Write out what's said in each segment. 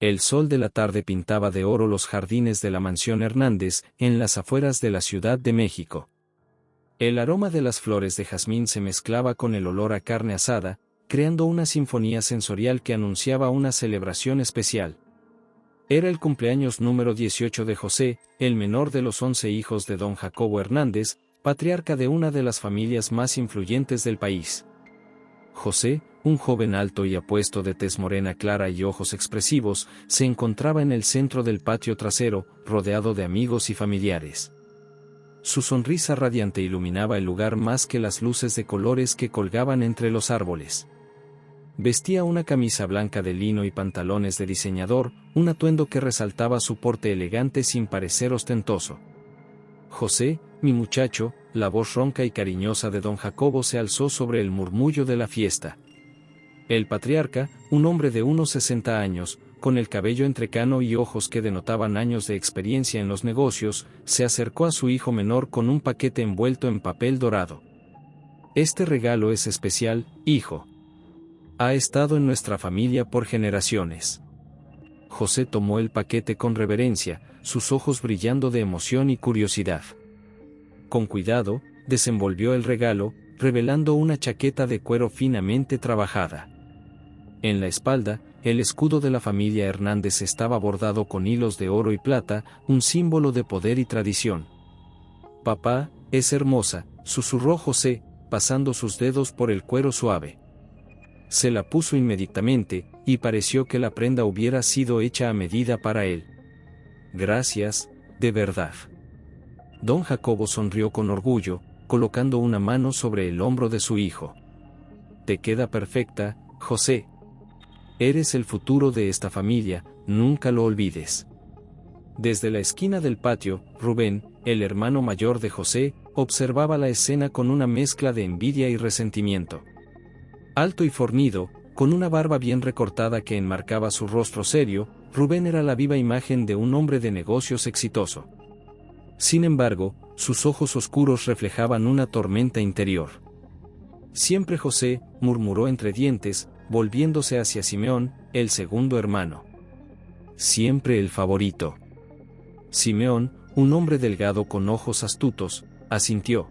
El sol de la tarde pintaba de oro los jardines de la mansión Hernández, en las afueras de la Ciudad de México. El aroma de las flores de jazmín se mezclaba con el olor a carne asada, creando una sinfonía sensorial que anunciaba una celebración especial. Era el cumpleaños número 18 de José, el menor de los 11 hijos de don Jacobo Hernández, patriarca de una de las familias más influyentes del país. José, un joven alto y apuesto de tez morena clara y ojos expresivos, se encontraba en el centro del patio trasero, rodeado de amigos y familiares. Su sonrisa radiante iluminaba el lugar más que las luces de colores que colgaban entre los árboles. Vestía una camisa blanca de lino y pantalones de diseñador, un atuendo que resaltaba su porte elegante sin parecer ostentoso. José, mi muchacho, la voz ronca y cariñosa de don Jacobo se alzó sobre el murmullo de la fiesta. El patriarca, un hombre de unos 60 años, con el cabello entrecano y ojos que denotaban años de experiencia en los negocios, se acercó a su hijo menor con un paquete envuelto en papel dorado. Este regalo es especial, hijo. Ha estado en nuestra familia por generaciones. José tomó el paquete con reverencia, sus ojos brillando de emoción y curiosidad. Con cuidado, desenvolvió el regalo, revelando una chaqueta de cuero finamente trabajada. En la espalda, el escudo de la familia Hernández estaba bordado con hilos de oro y plata, un símbolo de poder y tradición. «Papá, es hermosa», susurró José, pasando sus dedos por el cuero suave. Se la puso inmediatamente, y pareció que la prenda hubiera sido hecha a medida para él. «Gracias, de verdad». Don Jacobo sonrió con orgullo, colocando una mano sobre el hombro de su hijo. «Te queda perfecta, José. Eres el futuro de esta familia, nunca lo olvides». Desde la esquina del patio, Rubén, el hermano mayor de José, observaba la escena con una mezcla de envidia y resentimiento. Alto y fornido, con una barba bien recortada que enmarcaba su rostro serio, Rubén era la viva imagen de un hombre de negocios exitoso. Sin embargo, sus ojos oscuros reflejaban una tormenta interior. «Siempre José», murmuró entre dientes, volviéndose hacia Simeón, el segundo hermano. «Siempre el favorito». Simeón, un hombre delgado con ojos astutos, asintió.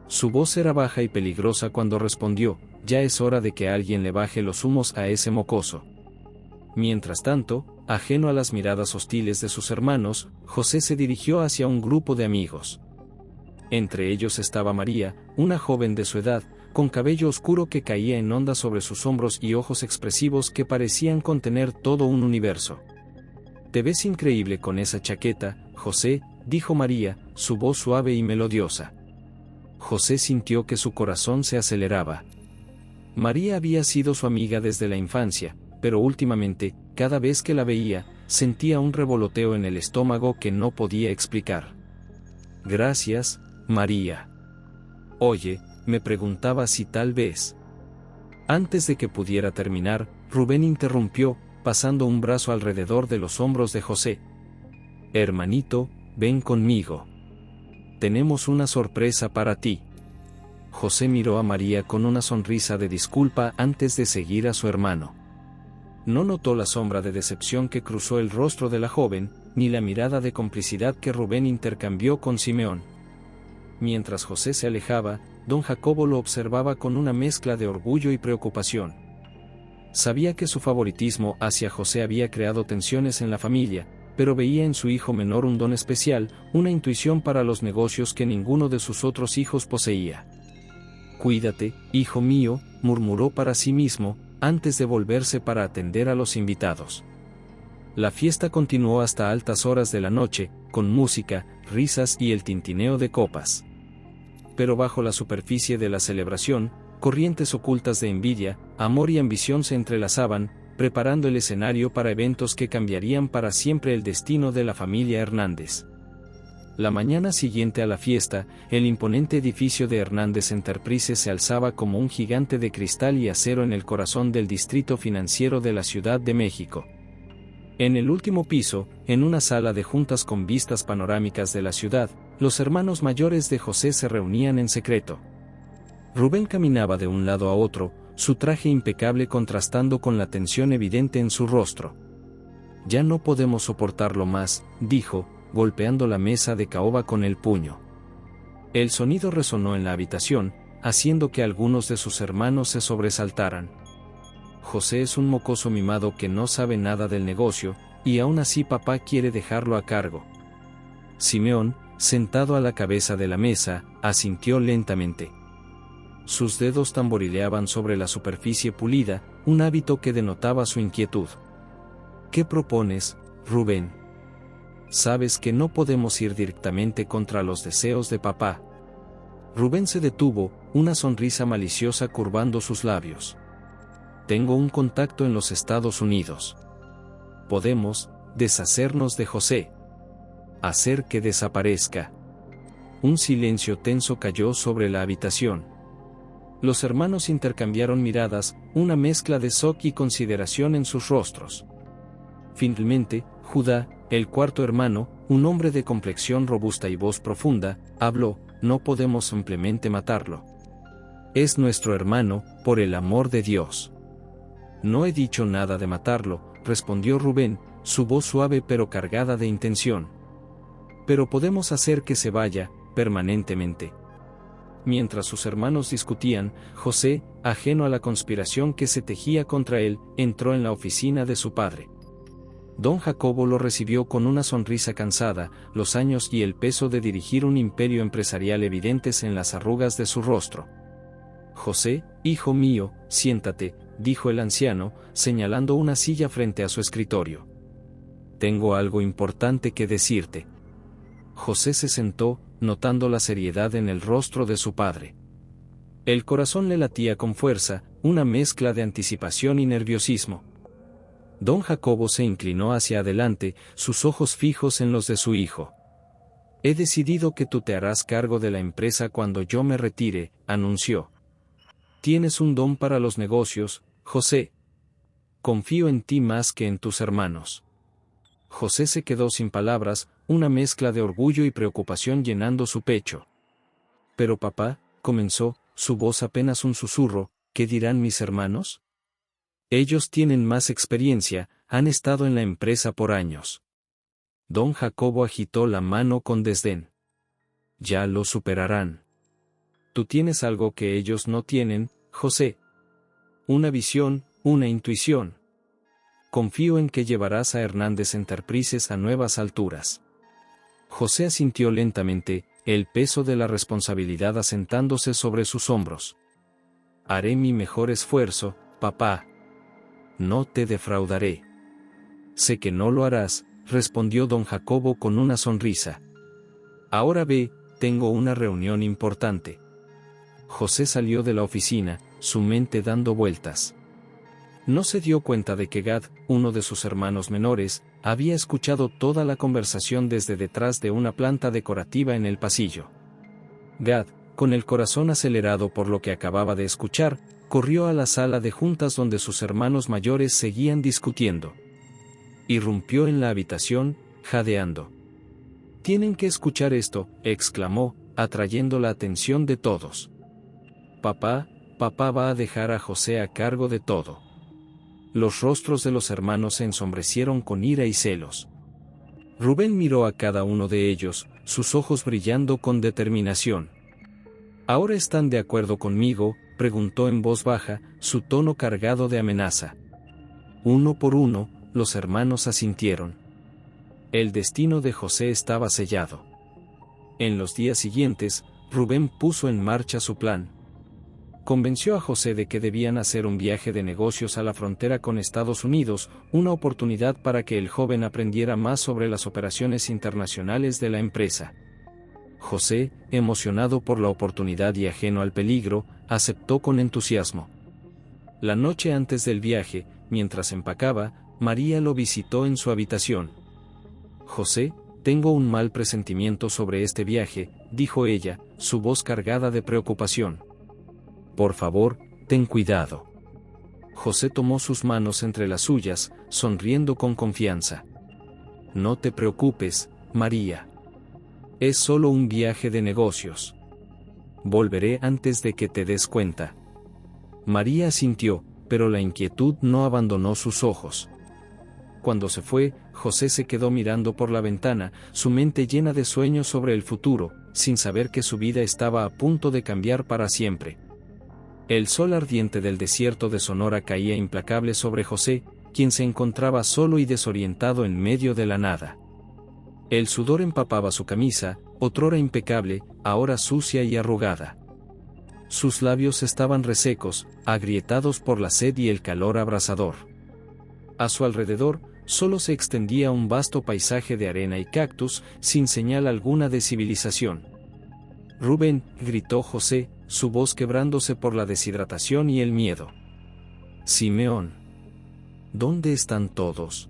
Su voz era baja y peligrosa cuando respondió: «Ya es hora de que alguien le baje los humos a ese mocoso». Mientras tanto, ajeno a las miradas hostiles de sus hermanos, José se dirigió hacia un grupo de amigos. Entre ellos estaba María, una joven de su edad, con cabello oscuro que caía en ondas sobre sus hombros y ojos expresivos que parecían contener todo un universo. «Te ves increíble con esa chaqueta, José», dijo María, su voz suave y melodiosa. José sintió que su corazón se aceleraba. María había sido su amiga desde la infancia, pero últimamente, cada vez que la veía, sentía un revoloteo en el estómago que no podía explicar. «Gracias, María. Oye, me preguntaba si tal vez». Antes de que pudiera terminar, Rubén interrumpió, pasando un brazo alrededor de los hombros de José. «Hermanito, ven conmigo. Tenemos una sorpresa para ti». José miró a María con una sonrisa de disculpa antes de seguir a su hermano. No notó la sombra de decepción que cruzó el rostro de la joven, ni la mirada de complicidad que Rubén intercambió con Simeón. Mientras José se alejaba, don Jacobo lo observaba con una mezcla de orgullo y preocupación. Sabía que su favoritismo hacia José había creado tensiones en la familia, pero veía en su hijo menor un don especial, una intuición para los negocios que ninguno de sus otros hijos poseía. «Cuídate, hijo mío», murmuró para sí mismo, antes de volverse para atender a los invitados. La fiesta continuó hasta altas horas de la noche, con música, risas y el tintineo de copas. Pero bajo la superficie de la celebración, corrientes ocultas de envidia, amor y ambición se entrelazaban, preparando el escenario para eventos que cambiarían para siempre el destino de la familia Hernández. La mañana siguiente a la fiesta, el imponente edificio de Hernández Enterprises se alzaba como un gigante de cristal y acero en el corazón del distrito financiero de la Ciudad de México. En el último piso, en una sala de juntas con vistas panorámicas de la ciudad, los hermanos mayores de José se reunían en secreto. Rubén caminaba de un lado a otro, su traje impecable contrastando con la tensión evidente en su rostro. Ya no podemos soportarlo más, dijo, golpeando la mesa de caoba con el puño. El sonido resonó en la habitación, haciendo que algunos de sus hermanos se sobresaltaran. José es un mocoso mimado que no sabe nada del negocio, y aún así papá quiere dejarlo a cargo. Simeón, sentado a la cabeza de la mesa, asintió lentamente. Sus dedos tamborileaban sobre la superficie pulida, un hábito que denotaba su inquietud. ¿Qué propones, Rubén? Sabes que no podemos ir directamente contra los deseos de papá. Rubén se detuvo, una sonrisa maliciosa curvando sus labios. Tengo un contacto en los Estados Unidos. Podemos deshacernos de José. Hacer que desaparezca. Un silencio tenso cayó sobre la habitación. Los hermanos intercambiaron miradas, una mezcla de shock y consideración en sus rostros. Finalmente, Judá, el cuarto hermano, un hombre de complexión robusta y voz profunda, habló: no podemos simplemente matarlo. Es nuestro hermano, por el amor de Dios. No he dicho nada de matarlo, respondió Rubén, su voz suave pero cargada de intención. Pero podemos hacer que se vaya, permanentemente. Mientras sus hermanos discutían, José, ajeno a la conspiración que se tejía contra él, entró en la oficina de su padre. Don Jacobo lo recibió con una sonrisa cansada, los años y el peso de dirigir un imperio empresarial evidentes en las arrugas de su rostro. José, hijo mío, siéntate, dijo el anciano, señalando una silla frente a su escritorio. Tengo algo importante que decirte. José se sentó, notando la seriedad en el rostro de su padre. El corazón le latía con fuerza, una mezcla de anticipación y nerviosismo. Don Jacobo se inclinó hacia adelante, sus ojos fijos en los de su hijo. He decidido que tú te harás cargo de la empresa cuando yo me retire, anunció. Tienes un don para los negocios, José. Confío en ti más que en tus hermanos. José se quedó sin palabras, una mezcla de orgullo y preocupación llenando su pecho. Pero papá, comenzó, su voz apenas un susurro, ¿qué dirán mis hermanos? Ellos tienen más experiencia, han estado en la empresa por años. Don Jacobo agitó la mano con desdén. Ya lo superarán. Tú tienes algo que ellos no tienen, José. Una visión, una intuición. Confío en que llevarás a Hernández Enterprises a nuevas alturas. José asintió lentamente, el peso de la responsabilidad asentándose sobre sus hombros. Haré mi mejor esfuerzo, papá. No te defraudaré. Sé que no lo harás, respondió don Jacobo con una sonrisa. Ahora ve, tengo una reunión importante. José salió de la oficina, su mente dando vueltas. No se dio cuenta de que Gad, uno de sus hermanos menores, había escuchado toda la conversación desde detrás de una planta decorativa en el pasillo. Gad, con el corazón acelerado por lo que acababa de escuchar, corrió a la sala de juntas donde sus hermanos mayores seguían discutiendo. Irrumpió en la habitación, jadeando. «Tienen que escuchar esto», exclamó, atrayendo la atención de todos. Papá va a dejar a José a cargo de todo». Los rostros de los hermanos se ensombrecieron con ira y celos. Rubén miró a cada uno de ellos, sus ojos brillando con determinación. ¿Ahora están de acuerdo conmigo?, preguntó en voz baja, su tono cargado de amenaza. Uno por uno, los hermanos asintieron. El destino de José estaba sellado. En los días siguientes, Rubén puso en marcha su plan. Convenció a José de que debían hacer un viaje de negocios a la frontera con Estados Unidos, una oportunidad para que el joven aprendiera más sobre las operaciones internacionales de la empresa. José, emocionado por la oportunidad y ajeno al peligro, aceptó con entusiasmo. La noche antes del viaje, mientras empacaba, María lo visitó en su habitación. «José, tengo un mal presentimiento sobre este viaje», dijo ella, su voz cargada de preocupación. «Por favor, ten cuidado». José tomó sus manos entre las suyas, sonriendo con confianza. «No te preocupes, María. Es solo un viaje de negocios. Volveré antes de que te des cuenta». María asintió, pero la inquietud no abandonó sus ojos. Cuando se fue, José se quedó mirando por la ventana, su mente llena de sueños sobre el futuro, sin saber que su vida estaba a punto de cambiar para siempre. El sol ardiente del desierto de Sonora caía implacable sobre José, quien se encontraba solo y desorientado en medio de la nada. El sudor empapaba su camisa, otrora impecable, ahora sucia y arrugada. Sus labios estaban resecos, agrietados por la sed y el calor abrasador. A su alrededor, solo se extendía un vasto paisaje de arena y cactus, sin señal alguna de civilización. «Rubén», gritó José, su voz quebrándose por la deshidratación y el miedo. «Simeón. ¿Dónde están todos?».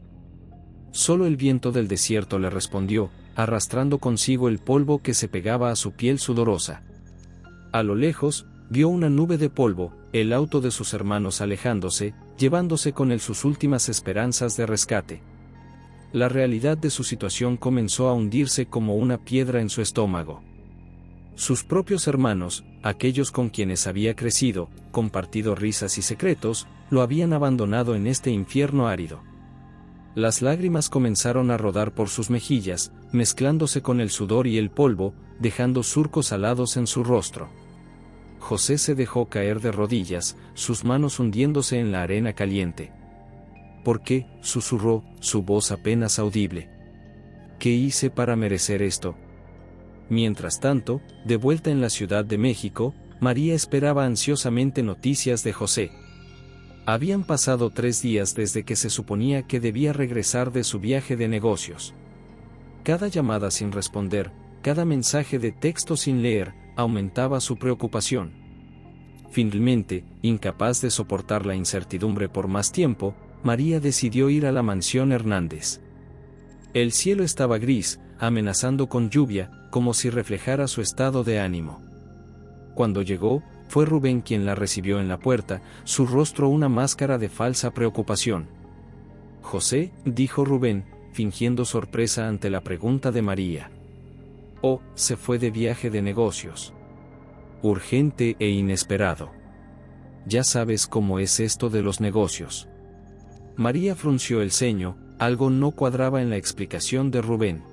Solo el viento del desierto le respondió, arrastrando consigo el polvo que se pegaba a su piel sudorosa. A lo lejos, vio una nube de polvo, el auto de sus hermanos alejándose, llevándose con él sus últimas esperanzas de rescate. La realidad de su situación comenzó a hundirse como una piedra en su estómago. Sus propios hermanos, aquellos con quienes había crecido, compartido risas y secretos, lo habían abandonado en este infierno árido. Las lágrimas comenzaron a rodar por sus mejillas, mezclándose con el sudor y el polvo, dejando surcos alados en su rostro. José se dejó caer de rodillas, sus manos hundiéndose en la arena caliente. «¿Por qué?», susurró, su voz apenas audible. «¿Qué hice para merecer esto?». Mientras tanto, de vuelta en la Ciudad de México, María esperaba ansiosamente noticias de José. Habían pasado 3 días desde que se suponía que debía regresar de su viaje de negocios. Cada llamada sin responder, cada mensaje de texto sin leer, aumentaba su preocupación. Finalmente, incapaz de soportar la incertidumbre por más tiempo, María decidió ir a la mansión Hernández. El cielo estaba gris, amenazando con lluvia, como si reflejara su estado de ánimo. Cuando llegó, fue Rubén quien la recibió en la puerta, su rostro una máscara de falsa preocupación. «José», dijo Rubén, fingiendo sorpresa ante la pregunta de María. «Oh, se fue de viaje de negocios. Urgente e inesperado. Ya sabes cómo es esto de los negocios». María frunció el ceño, algo no cuadraba en la explicación de Rubén.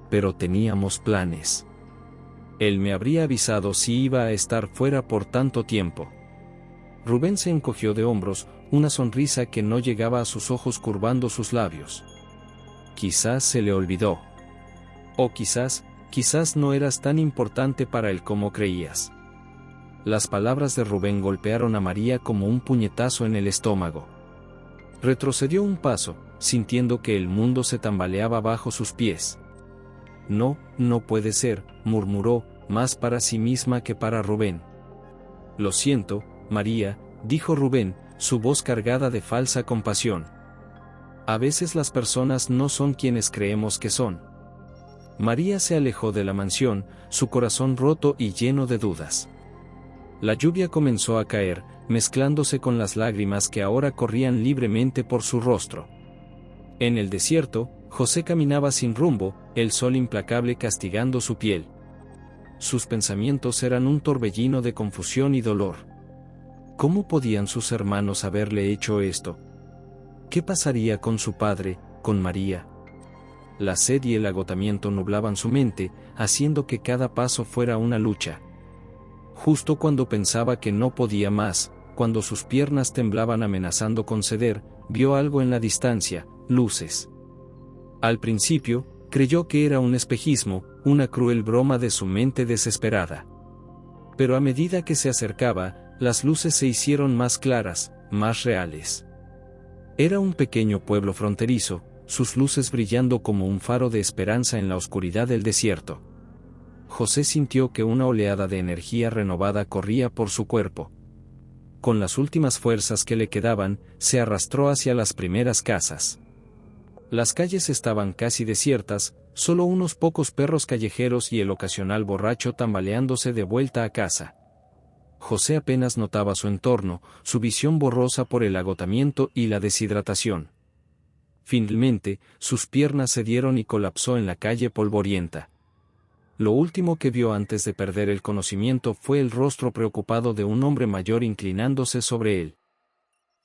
«Pero teníamos planes. Él me habría avisado si iba a estar fuera por tanto tiempo». Rubén se encogió de hombros, una sonrisa que no llegaba a sus ojos curvando sus labios. «Quizás se le olvidó. O quizás no eras tan importante para él como creías». Las palabras de Rubén golpearon a María como un puñetazo en el estómago. Retrocedió un paso, sintiendo que el mundo se tambaleaba bajo sus pies. «No, no puede ser», murmuró, más para sí misma que para Rubén. «Lo siento, María», dijo Rubén, su voz cargada de falsa compasión. «A veces las personas no son quienes creemos que son». María se alejó de la mansión, su corazón roto y lleno de dudas. La lluvia comenzó a caer, mezclándose con las lágrimas que ahora corrían libremente por su rostro. En el desierto, José caminaba sin rumbo, el sol implacable castigando su piel. Sus pensamientos eran un torbellino de confusión y dolor. ¿Cómo podían sus hermanos haberle hecho esto? ¿Qué pasaría con su padre, con María? La sed y el agotamiento nublaban su mente, haciendo que cada paso fuera una lucha. Justo cuando pensaba que no podía más, cuando sus piernas temblaban amenazando con ceder, vio algo en la distancia, luces. Al principio, creyó que era un espejismo, una cruel broma de su mente desesperada. Pero a medida que se acercaba, las luces se hicieron más claras, más reales. Era un pequeño pueblo fronterizo, sus luces brillando como un faro de esperanza en la oscuridad del desierto. José sintió que una oleada de energía renovada corría por su cuerpo. Con las últimas fuerzas que le quedaban, se arrastró hacia las primeras casas. Las calles estaban casi desiertas, solo unos pocos perros callejeros y el ocasional borracho tambaleándose de vuelta a casa. José apenas notaba su entorno, su visión borrosa por el agotamiento y la deshidratación. Finalmente, sus piernas cedieron y colapsó en la calle polvorienta. Lo último que vio antes de perder el conocimiento fue el rostro preocupado de un hombre mayor inclinándose sobre él.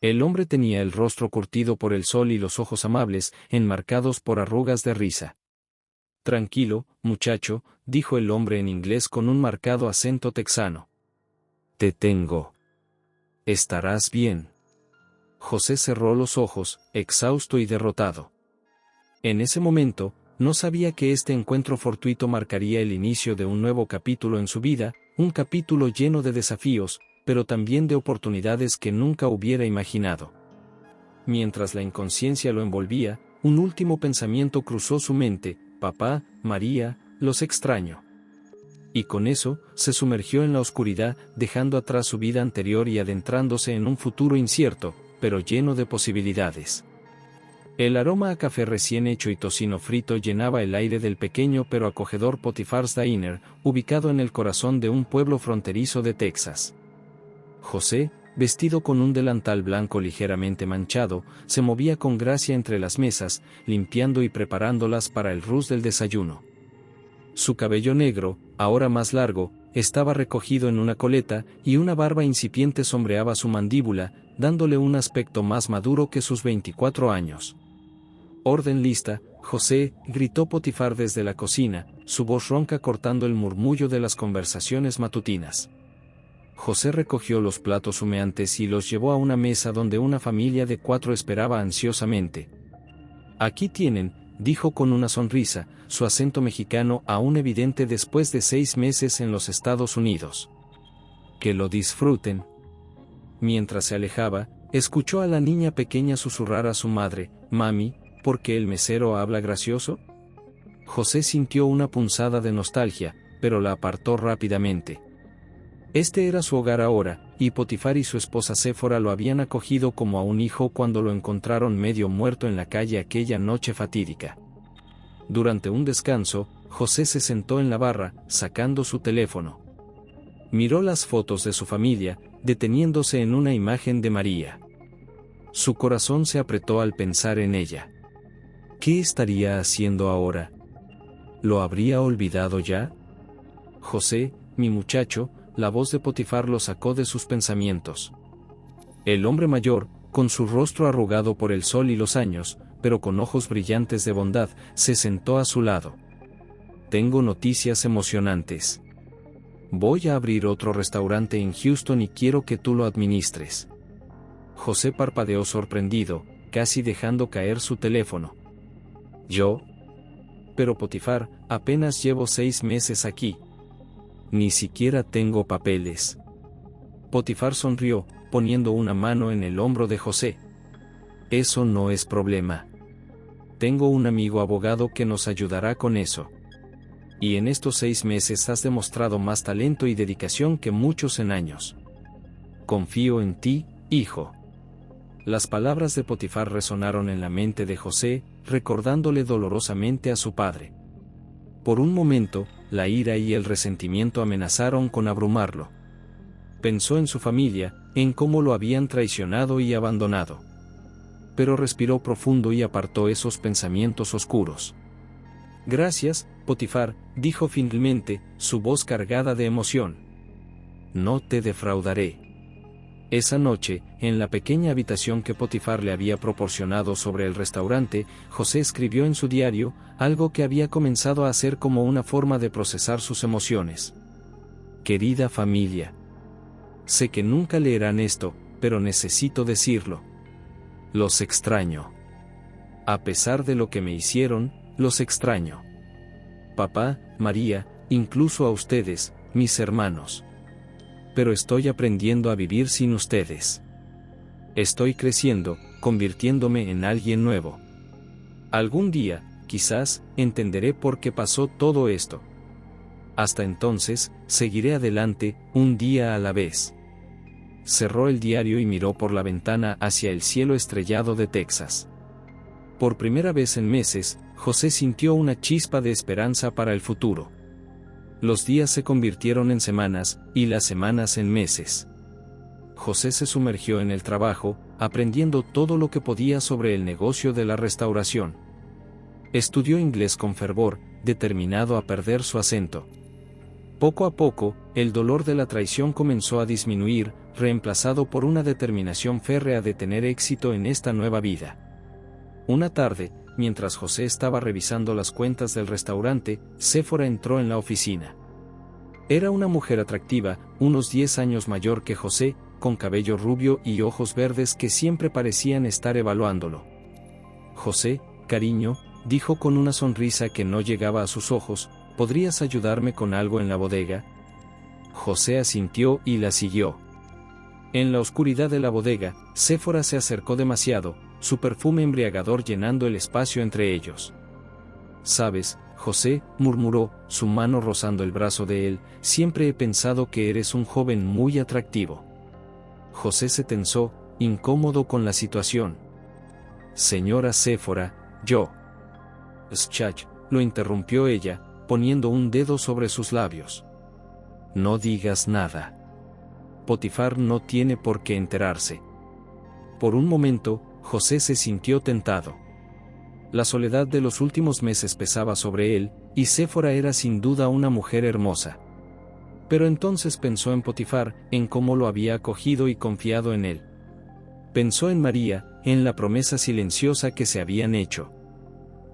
El hombre tenía el rostro curtido por el sol y los ojos amables, enmarcados por arrugas de risa. Tranquilo, muchacho, dijo el hombre en inglés con un marcado acento texano. Te tengo. Estarás bien. José cerró los ojos, exhausto y derrotado. En ese momento, no sabía que este encuentro fortuito marcaría el inicio de un nuevo capítulo en su vida, un capítulo lleno de desafíos, pero también de oportunidades que nunca hubiera imaginado. Mientras la inconsciencia lo envolvía, un último pensamiento cruzó su mente: papá, María, los extraño. Y con eso, se sumergió en la oscuridad, dejando atrás su vida anterior y adentrándose en un futuro incierto, pero lleno de posibilidades. El aroma a café recién hecho y tocino frito llenaba el aire del pequeño pero acogedor Potiphar's Diner, ubicado en el corazón de un pueblo fronterizo de Texas. José, vestido con un delantal blanco ligeramente manchado, se movía con gracia entre las mesas, limpiando y preparándolas para el rush del desayuno. Su cabello negro, ahora más largo, estaba recogido en una coleta, y una barba incipiente sombreaba su mandíbula, dándole un aspecto más maduro que sus 24 años. «Orden lista, José», gritó Potifar desde la cocina, su voz ronca cortando el murmullo de las conversaciones matutinas. José recogió los platos humeantes y los llevó a una mesa donde una familia de 4 esperaba ansiosamente. «Aquí tienen», dijo con una sonrisa, su acento mexicano aún evidente después de 6 meses en los Estados Unidos. «Que lo disfruten». Mientras se alejaba, escuchó a la niña pequeña susurrar a su madre: «Mami, ¿por qué el mesero habla gracioso?». José sintió una punzada de nostalgia, pero la apartó rápidamente. Este era su hogar ahora, y Potifar y su esposa Séfora lo habían acogido como a un hijo cuando lo encontraron medio muerto en la calle aquella noche fatídica. Durante un descanso, José se sentó en la barra, sacando su teléfono. Miró las fotos de su familia, deteniéndose en una imagen de María. Su corazón se apretó al pensar en ella. ¿Qué estaría haciendo ahora? ¿Lo habría olvidado ya? José, mi muchacho, la voz de Potifar lo sacó de sus pensamientos. El hombre mayor, con su rostro arrugado por el sol y los años, pero con ojos brillantes de bondad, se sentó a su lado. Tengo noticias emocionantes. Voy a abrir otro restaurante en Houston y quiero que tú lo administres. José parpadeó sorprendido, casi dejando caer su teléfono. ¿Yo? Pero Potifar, apenas llevo 6 meses aquí. Ni siquiera tengo papeles. Potifar sonrió, poniendo una mano en el hombro de José. Eso no es problema. Tengo un amigo abogado que nos ayudará con eso. Y en estos 6 meses has demostrado más talento y dedicación que muchos en años. Confío en ti, hijo. Las palabras de Potifar resonaron en la mente de José, recordándole dolorosamente a su padre. Por un momento, la ira y el resentimiento amenazaron con abrumarlo. Pensó en su familia, en cómo lo habían traicionado y abandonado. Pero respiró profundo y apartó esos pensamientos oscuros. Gracias, Potifar, dijo finalmente, su voz cargada de emoción. No te defraudaré. Esa noche, en la pequeña habitación que Potifar le había proporcionado sobre el restaurante, José escribió en su diario, algo que había comenzado a hacer como una forma de procesar sus emociones. Querida familia. Sé que nunca leerán esto, pero necesito decirlo. Los extraño. A pesar de lo que me hicieron, los extraño. Papá, María, incluso a ustedes, mis hermanos. Pero estoy aprendiendo a vivir sin ustedes. Estoy creciendo, convirtiéndome en alguien nuevo. Algún día, quizás, entenderé por qué pasó todo esto. Hasta entonces, seguiré adelante, un día a la vez. Cerró el diario y miró por la ventana hacia el cielo estrellado de Texas. Por primera vez en meses, José sintió una chispa de esperanza para el futuro. Los días se convirtieron en semanas, y las semanas en meses. José se sumergió en el trabajo, aprendiendo todo lo que podía sobre el negocio de la restauración. Estudió inglés con fervor, determinado a perder su acento. Poco a poco, el dolor de la traición comenzó a disminuir, reemplazado por una determinación férrea de tener éxito en esta nueva vida. Una tarde, mientras José estaba revisando las cuentas del restaurante, Séfora entró en la oficina. Era una mujer atractiva, unos 10 años mayor que José, con cabello rubio y ojos verdes que siempre parecían estar evaluándolo. José, cariño, dijo con una sonrisa que no llegaba a sus ojos, ¿podrías ayudarme con algo en la bodega? José asintió y la siguió. En la oscuridad de la bodega, Séfora se acercó demasiado, su perfume embriagador llenando el espacio entre ellos. «Sabes, José», murmuró, su mano rozando el brazo de él, «siempre he pensado que eres un joven muy atractivo». José se tensó, incómodo con la situación. «Señora Séfora, yo». «Schach», lo interrumpió ella, poniendo un dedo sobre sus labios. «No digas nada. Potifar no tiene por qué enterarse». Por un momento, José se sintió tentado. La soledad de los últimos meses pesaba sobre él, y Séfora era sin duda una mujer hermosa. Pero entonces pensó en Potifar, en cómo lo había acogido y confiado en él. Pensó en María, en la promesa silenciosa que se habían hecho.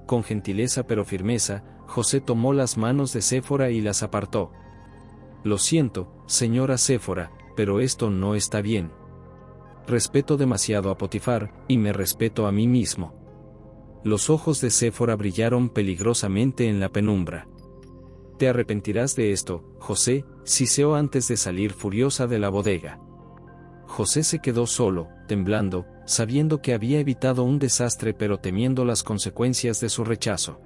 Con gentileza pero firmeza, José tomó las manos de Séfora y las apartó. «Lo siento, señora Séfora, pero esto no está bien. Respeto demasiado a Potifar, y me respeto a mí mismo». Los ojos de Séfora brillaron peligrosamente en la penumbra. «Te arrepentirás de esto, José», siseó antes de salir furiosa de la bodega. José se quedó solo, temblando, sabiendo que había evitado un desastre pero temiendo las consecuencias de su rechazo.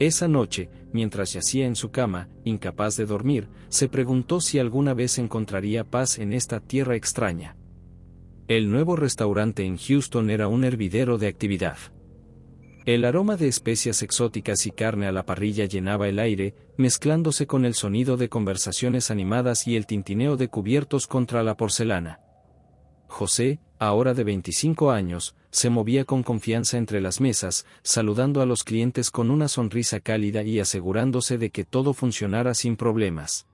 Esa noche, mientras yacía en su cama, incapaz de dormir, se preguntó si alguna vez encontraría paz en esta tierra extraña. El nuevo restaurante en Houston era un hervidero de actividad. El aroma de especias exóticas y carne a la parrilla llenaba el aire, mezclándose con el sonido de conversaciones animadas y el tintineo de cubiertos contra la porcelana. José, ahora de 25 años, se movía con confianza entre las mesas, saludando a los clientes con una sonrisa cálida y asegurándose de que todo funcionara sin problemas.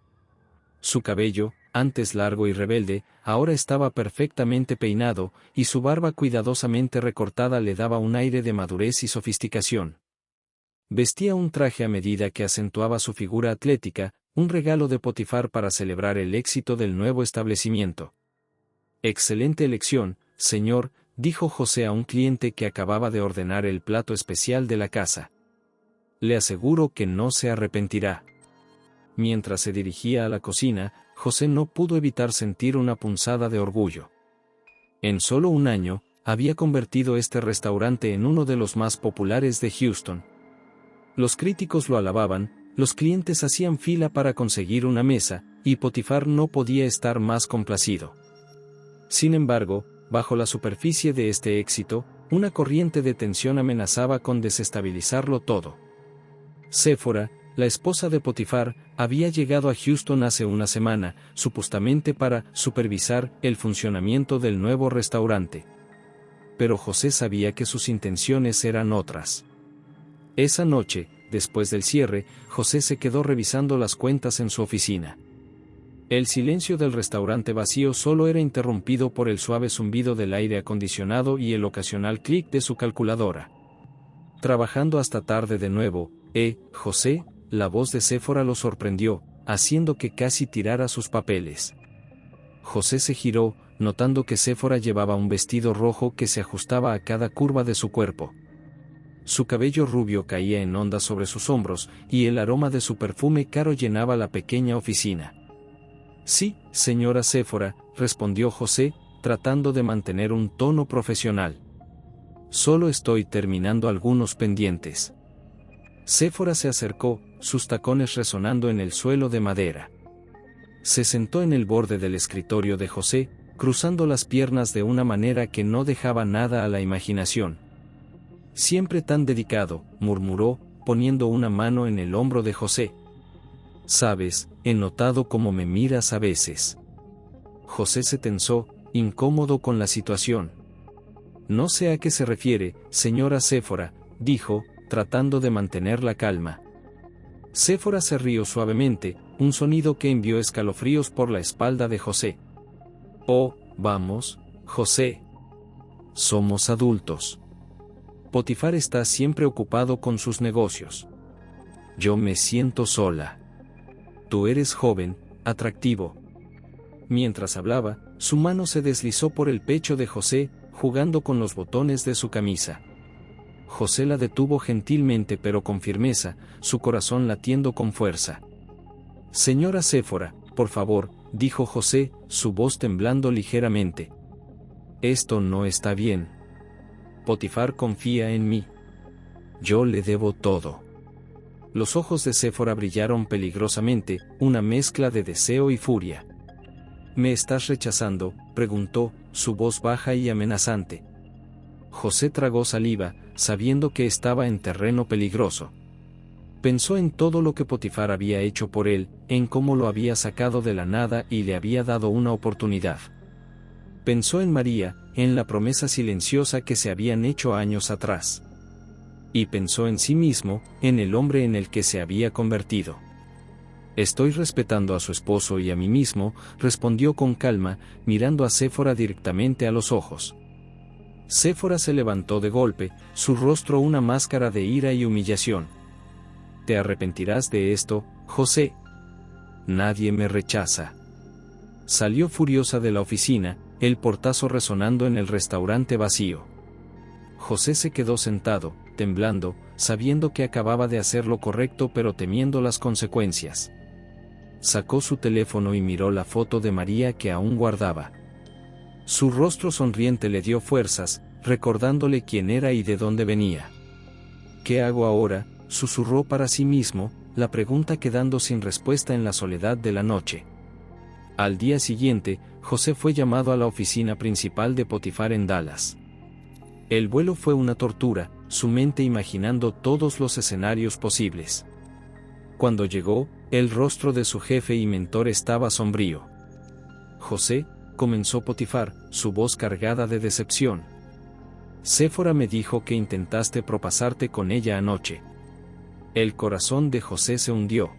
Su cabello, antes largo y rebelde, ahora estaba perfectamente peinado, y su barba cuidadosamente recortada le daba un aire de madurez y sofisticación. Vestía un traje a medida que acentuaba su figura atlética, un regalo de Potifar para celebrar el éxito del nuevo establecimiento. «Excelente elección, señor», dijo José a un cliente que acababa de ordenar el plato especial de la casa. «Le aseguro que no se arrepentirá». Mientras se dirigía a la cocina, José no pudo evitar sentir una punzada de orgullo. En solo un año, había convertido este restaurante en uno de los más populares de Houston. Los críticos lo alababan, los clientes hacían fila para conseguir una mesa, y Potifar no podía estar más complacido. Sin embargo, bajo la superficie de este éxito, una corriente de tensión amenazaba con desestabilizarlo todo. Séfora, la esposa de Potifar, había llegado a Houston hace una semana, supuestamente para supervisar el funcionamiento del nuevo restaurante. Pero José sabía que sus intenciones eran otras. Esa noche, después del cierre, José se quedó revisando las cuentas en su oficina. El silencio del restaurante vacío solo era interrumpido por el suave zumbido del aire acondicionado y el ocasional clic de su calculadora. «Trabajando hasta tarde de nuevo, José», la voz de Séfora lo sorprendió, haciendo que casi tirara sus papeles. José se giró, notando que Séfora llevaba un vestido rojo que se ajustaba a cada curva de su cuerpo. Su cabello rubio caía en ondas sobre sus hombros, y el aroma de su perfume caro llenaba la pequeña oficina. «Sí, señora Séfora», respondió José, tratando de mantener un tono profesional. «Solo estoy terminando algunos pendientes». Séfora se acercó, sus tacones resonando en el suelo de madera. Se sentó en el borde del escritorio de José, cruzando las piernas de una manera que no dejaba nada a la imaginación. «Siempre tan dedicado», murmuró, poniendo una mano en el hombro de José. «Sabes, he notado cómo me miras a veces». José se tensó, incómodo con la situación. «No sé a qué se refiere, señora Séfora», dijo, tratando de mantener la calma. Séfora se rió suavemente, un sonido que envió escalofríos por la espalda de José. Oh, vamos, José. Somos adultos. Potifar está siempre ocupado con sus negocios. Yo me siento sola. Tú eres joven, atractivo. Mientras hablaba, su mano se deslizó por el pecho de José, jugando con los botones de su camisa. José la detuvo gentilmente pero con firmeza, su corazón latiendo con fuerza. Señora Séfora, por favor, dijo José, su voz temblando ligeramente. Esto no está bien. Potifar confía en mí. Yo le debo todo. Los ojos de Séfora brillaron peligrosamente, una mezcla de deseo y furia. ¿Me estás rechazando?, preguntó, su voz baja y amenazante. José tragó saliva, sabiendo que estaba en terreno peligroso. Pensó en todo lo que Potifar había hecho por él, en cómo lo había sacado de la nada y le había dado una oportunidad. Pensó en María, en la promesa silenciosa que se habían hecho años atrás. Y pensó en sí mismo, en el hombre en el que se había convertido. Estoy respetando a su esposo y a mí mismo, respondió con calma, mirando a Séfora directamente a los ojos. Séfora se levantó de golpe, su rostro una máscara de ira y humillación. ¿Te arrepentirás de esto, José? Nadie me rechaza. Salió furiosa de la oficina, el portazo resonando en el restaurante vacío. José se quedó sentado, temblando, sabiendo que acababa de hacer lo correcto pero temiendo las consecuencias. Sacó su teléfono y miró la foto de María que aún guardaba. Su rostro sonriente le dio fuerzas, recordándole quién era y de dónde venía. ¿Qué hago ahora?, susurró para sí mismo, la pregunta quedando sin respuesta en la soledad de la noche. Al día siguiente, José fue llamado a la oficina principal de Potifar en Dallas. El vuelo fue una tortura, su mente imaginando todos los escenarios posibles. Cuando llegó, el rostro de su jefe y mentor estaba sombrío. José, comenzó Potifar, su voz cargada de decepción. Séfora me dijo que intentaste propasarte con ella anoche. El corazón de José se hundió.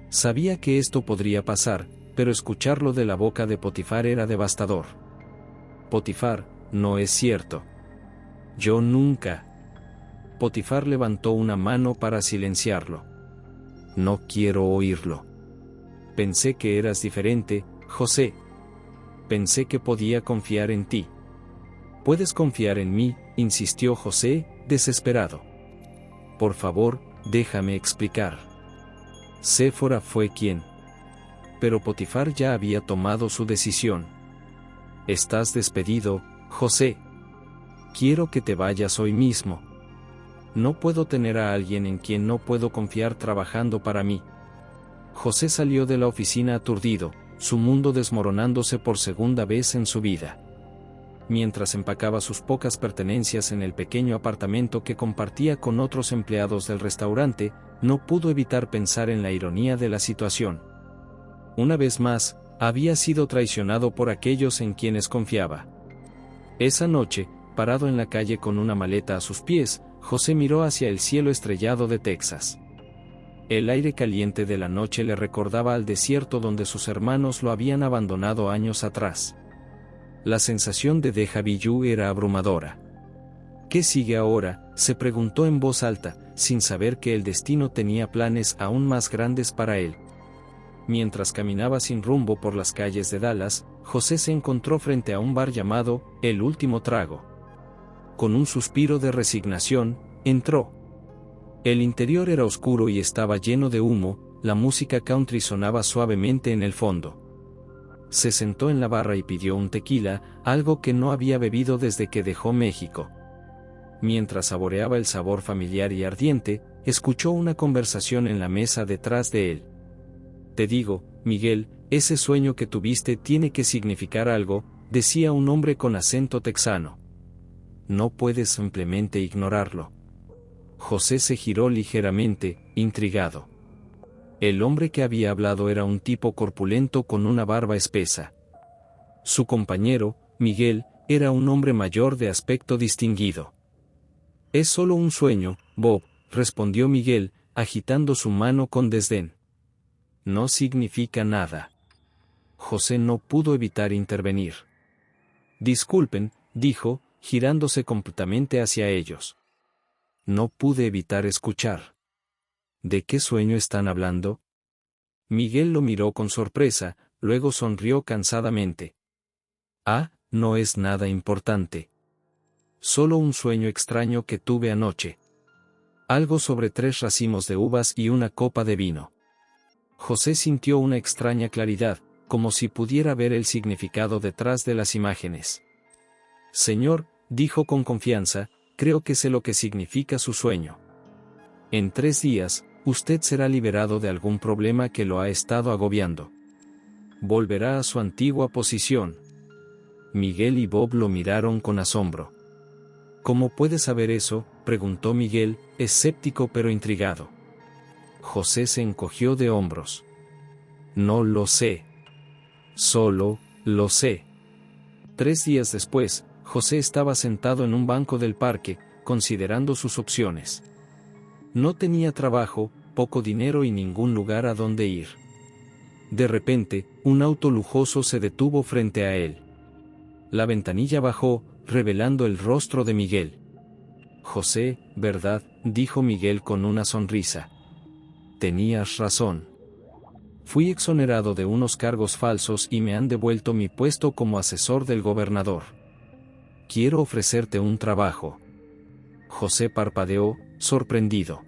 Sabía que esto podría pasar, pero escucharlo de la boca de Potifar era devastador. Potifar, no es cierto. Yo nunca. Potifar levantó una mano para silenciarlo. No quiero oírlo. Pensé que eras diferente, José. Pensé que podía confiar en ti. Puedes confiar en mí, insistió José, desesperado. Por favor, déjame explicar. Séfora fue quien. Pero Potifar ya había tomado su decisión. Estás despedido, José. Quiero que te vayas hoy mismo. No puedo tener a alguien en quien no puedo confiar trabajando para mí. José salió de la oficina aturdido, su mundo desmoronándose por segunda vez en su vida. Mientras empacaba sus pocas pertenencias en el pequeño apartamento que compartía con otros empleados del restaurante, no pudo evitar pensar en la ironía de la situación. Una vez más, había sido traicionado por aquellos en quienes confiaba. Esa noche, parado en la calle con una maleta a sus pies, José miró hacia el cielo estrellado de Texas. El aire caliente de la noche le recordaba al desierto donde sus hermanos lo habían abandonado años atrás. La sensación de déjà vu era abrumadora. ¿Qué sigue ahora?, se preguntó en voz alta, sin saber que el destino tenía planes aún más grandes para él. Mientras caminaba sin rumbo por las calles de Dallas, José se encontró frente a un bar llamado El Último Trago. Con un suspiro de resignación, entró. El interior era oscuro y estaba lleno de humo, la música country sonaba suavemente en el fondo. Se sentó en la barra y pidió un tequila, algo que no había bebido desde que dejó México. Mientras saboreaba el sabor familiar y ardiente, escuchó una conversación en la mesa detrás de él. Te digo, Miguel, ese sueño que tuviste tiene que significar algo, decía un hombre con acento texano. No puedes simplemente ignorarlo. José se giró ligeramente, intrigado. El hombre que había hablado era un tipo corpulento con una barba espesa. Su compañero, Miguel, era un hombre mayor de aspecto distinguido. Es solo un sueño, Bob, respondió Miguel, agitando su mano con desdén. No significa nada. José no pudo evitar intervenir. Disculpen, dijo, girándose completamente hacia ellos. No pude evitar escuchar. ¿De qué sueño están hablando? Miguel lo miró con sorpresa, luego sonrió cansadamente. Ah, no es nada importante. Solo un sueño extraño que tuve anoche. Algo sobre 3 racimos de uvas y una copa de vino. José sintió una extraña claridad, como si pudiera ver el significado detrás de las imágenes. Señor, dijo con confianza, creo que sé lo que significa su sueño. En 3 días, usted será liberado de algún problema que lo ha estado agobiando. Volverá a su antigua posición. Miguel y Bob lo miraron con asombro. ¿Cómo puede saber eso?, preguntó Miguel, escéptico pero intrigado. José se encogió de hombros. No lo sé. Solo, lo sé. 3 días después, José estaba sentado en un banco del parque, considerando sus opciones. No tenía trabajo, poco dinero y ningún lugar a donde ir. De repente, un auto lujoso se detuvo frente a él. La ventanilla bajó, revelando el rostro de Miguel. José, ¿verdad?, dijo Miguel con una sonrisa. Tenías razón. Fui exonerado de unos cargos falsos y me han devuelto mi puesto como asesor del gobernador. Quiero ofrecerte un trabajo. José parpadeó, sorprendido.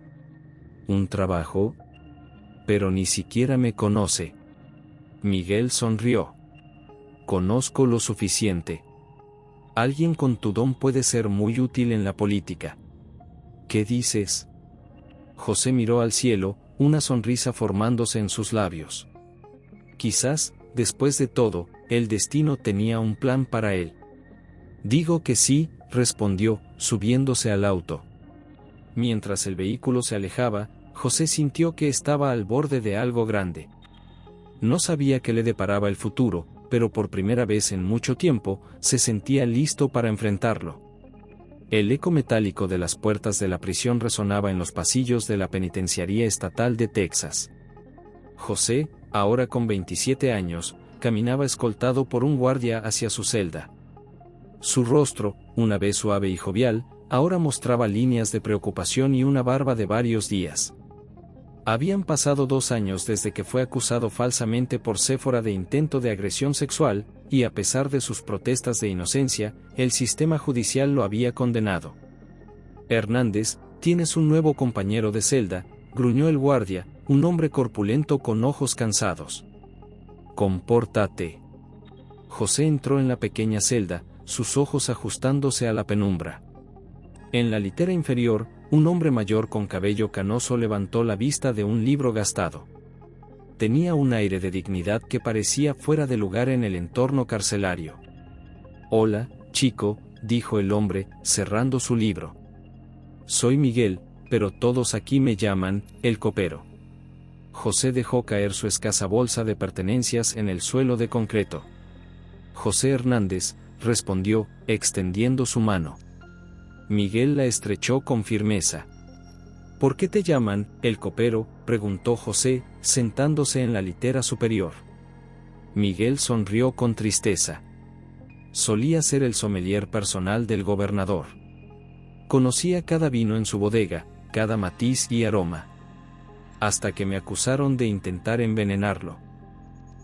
¿Un trabajo? Pero ni siquiera me conoce. Miguel sonrió. Conozco lo suficiente. Alguien con tu don puede ser muy útil en la política. ¿Qué dices? José miró al cielo, una sonrisa formándose en sus labios. Quizás, después de todo, el destino tenía un plan para él. Digo que sí, respondió, subiéndose al auto. Mientras el vehículo se alejaba, José sintió que estaba al borde de algo grande. No sabía qué le deparaba el futuro, pero por primera vez en mucho tiempo, se sentía listo para enfrentarlo. El eco metálico de las puertas de la prisión resonaba en los pasillos de la Penitenciaría Estatal de Texas. José, ahora con 27 años, caminaba escoltado por un guardia hacia su celda. Su rostro, una vez suave y jovial, ahora mostraba líneas de preocupación y una barba de varios días. Habían pasado 2 años desde que fue acusado falsamente por Séfora de intento de agresión sexual, y a pesar de sus protestas de inocencia, el sistema judicial lo había condenado. Hernández, tienes un nuevo compañero de celda, gruñó el guardia, un hombre corpulento con ojos cansados. Compórtate. José entró en la pequeña celda, sus ojos ajustándose a la penumbra. En la litera inferior, un hombre mayor con cabello canoso levantó la vista de un libro gastado. Tenía un aire de dignidad que parecía fuera de lugar en el entorno carcelario. Hola, chico, dijo el hombre, cerrando su libro. Soy Miguel, pero todos aquí me llaman, el copero. José dejó caer su escasa bolsa de pertenencias en el suelo de concreto. José Hernández, respondió, extendiendo su mano. Miguel la estrechó con firmeza. ¿Por qué te llaman, el copero?, preguntó José, sentándose en la litera superior. Miguel sonrió con tristeza. Solía ser el sommelier personal del gobernador. Conocía cada vino en su bodega, cada matiz y aroma. Hasta que me acusaron de intentar envenenarlo.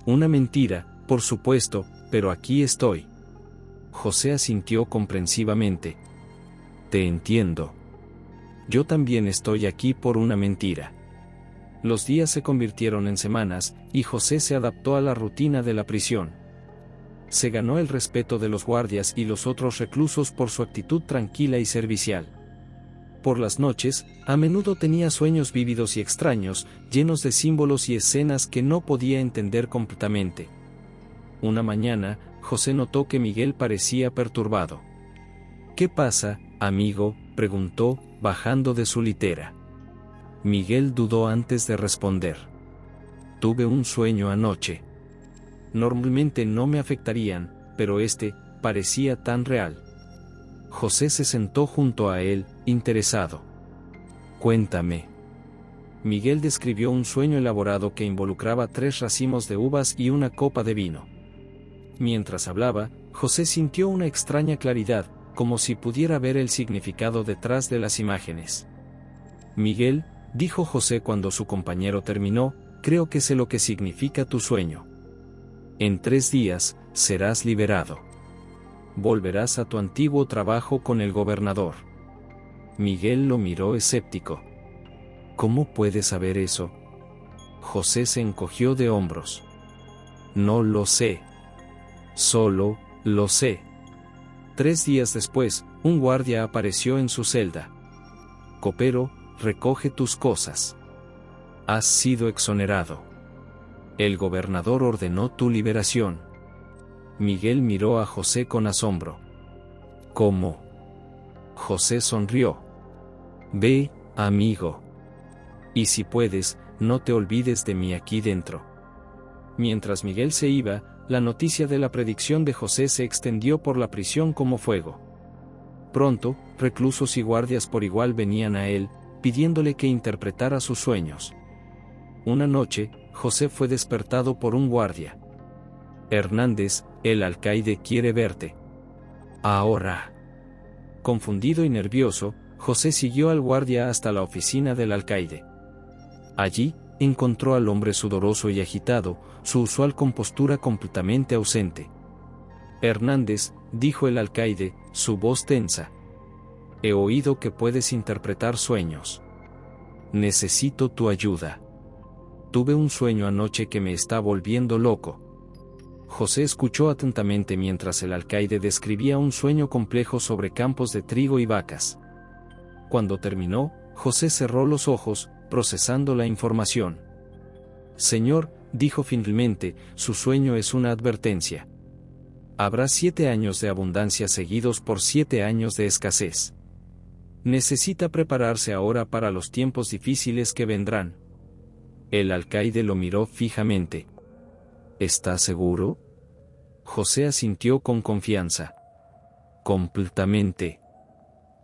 Una mentira, por supuesto, pero aquí estoy. José asintió comprensivamente. Te entiendo. Yo también estoy aquí por una mentira. Los días se convirtieron en semanas, y José se adaptó a la rutina de la prisión. Se ganó el respeto de los guardias y los otros reclusos por su actitud tranquila y servicial. Por las noches, a menudo tenía sueños vívidos y extraños, llenos de símbolos y escenas que no podía entender completamente. Una mañana, José notó que Miguel parecía perturbado. ¿Qué pasa, amigo?, preguntó, bajando de su litera. Miguel dudó antes de responder. Tuve un sueño anoche. Normalmente no me afectarían, pero este parecía tan real. José se sentó junto a él, interesado. Cuéntame. Miguel describió un sueño elaborado que involucraba 3 racimos de uvas y una copa de vino. Mientras hablaba, José sintió una extraña claridad, como si pudiera ver el significado detrás de las imágenes. Miguel, dijo José cuando su compañero terminó, creo que sé lo que significa tu sueño. En 3 días, serás liberado. Volverás a tu antiguo trabajo con el gobernador. Miguel lo miró escéptico. ¿Cómo puedes saber eso? José se encogió de hombros. No lo sé. Solo, lo sé. 3 días después, un guardia apareció en su celda. Copero, recoge tus cosas. Has sido exonerado. El gobernador ordenó tu liberación. Miguel miró a José con asombro. ¿Cómo? José sonrió. Ve, amigo. Y si puedes, no te olvides de mí aquí dentro. Mientras Miguel se iba, la noticia de la predicción de José se extendió por la prisión como fuego. Pronto, reclusos y guardias por igual venían a él, pidiéndole que interpretara sus sueños. Una noche, José fue despertado por un guardia. Hernández, el alcaide quiere verte. Ahora. Confundido y nervioso, José siguió al guardia hasta la oficina del alcaide. Allí, encontró al hombre sudoroso y agitado, su usual compostura completamente ausente. Hernández, dijo el alcaide, su voz tensa. He oído que puedes interpretar sueños. Necesito tu ayuda. Tuve un sueño anoche que me está volviendo loco. José escuchó atentamente mientras el alcaide describía un sueño complejo sobre campos de trigo y vacas. Cuando terminó, José cerró los ojos, procesando la información. Señor, dijo finalmente, su sueño es una advertencia. Habrá 7 años de abundancia seguidos por 7 años de escasez. Necesita prepararse ahora para los tiempos difíciles que vendrán. El alcaide lo miró fijamente. ¿Estás seguro? José asintió con confianza. Completamente.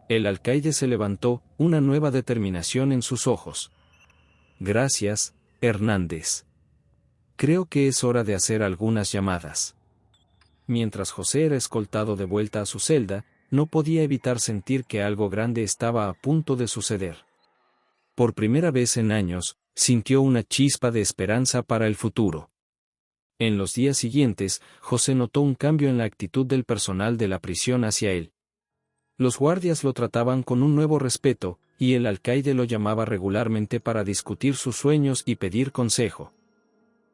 El alcaide se levantó, una nueva determinación en sus ojos. Gracias, Hernández. Creo que es hora de hacer algunas llamadas. Mientras José era escoltado de vuelta a su celda, no podía evitar sentir que algo grande estaba a punto de suceder. Por primera vez en años, sintió una chispa de esperanza para el futuro. En los días siguientes, José notó un cambio en la actitud del personal de la prisión hacia él. Los guardias lo trataban con un nuevo respeto, y el alcaide lo llamaba regularmente para discutir sus sueños y pedir consejo.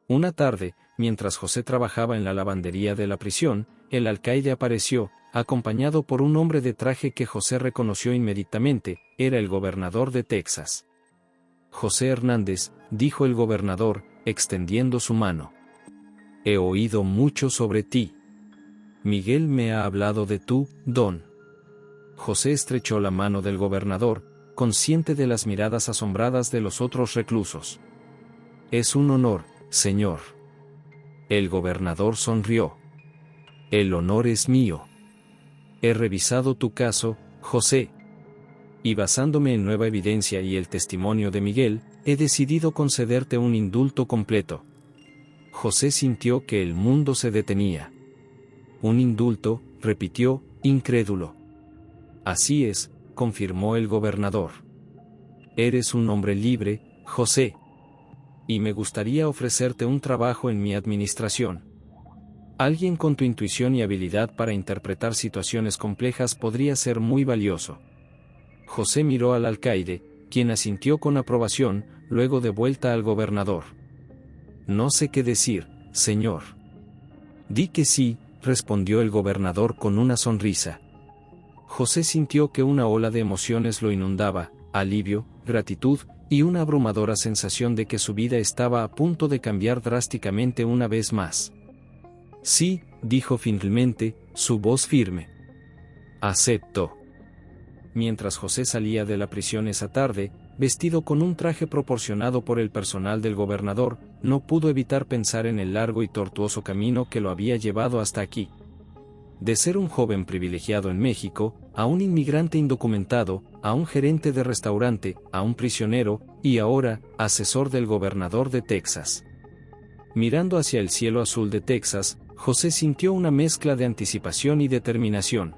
Una tarde, mientras José trabajaba en la lavandería de la prisión, el alcaide apareció, acompañado por un hombre de traje que José reconoció inmediatamente, era el gobernador de Texas. José Hernández, dijo el gobernador, extendiendo su mano. He oído mucho sobre ti. Miguel me ha hablado de tú, don. José estrechó la mano del gobernador, consciente de las miradas asombradas de los otros reclusos. Es un honor, señor. El gobernador sonrió. El honor es mío. He revisado tu caso, José. Y basándome en nueva evidencia y el testimonio de Miguel, he decidido concederte un indulto completo. José sintió que el mundo se detenía. Un indulto, repitió, incrédulo. Así es, confirmó el gobernador. Eres un hombre libre, José. Y me gustaría ofrecerte un trabajo en mi administración. Alguien con tu intuición y habilidad para interpretar situaciones complejas podría ser muy valioso. José miró al alcaide, quien asintió con aprobación, luego de vuelta al gobernador. No sé qué decir, señor. Di que sí, respondió el gobernador con una sonrisa. José sintió que una ola de emociones lo inundaba, alivio, gratitud, y una abrumadora sensación de que su vida estaba a punto de cambiar drásticamente una vez más. Sí, dijo finalmente, su voz firme. Acepto. Mientras José salía de la prisión esa tarde, vestido con un traje proporcionado por el personal del gobernador, no pudo evitar pensar en el largo y tortuoso camino que lo había llevado hasta aquí. De ser un joven privilegiado en México, a un inmigrante indocumentado, a un gerente de restaurante, a un prisionero, y ahora, asesor del gobernador de Texas. Mirando hacia el cielo azul de Texas, José sintió una mezcla de anticipación y determinación.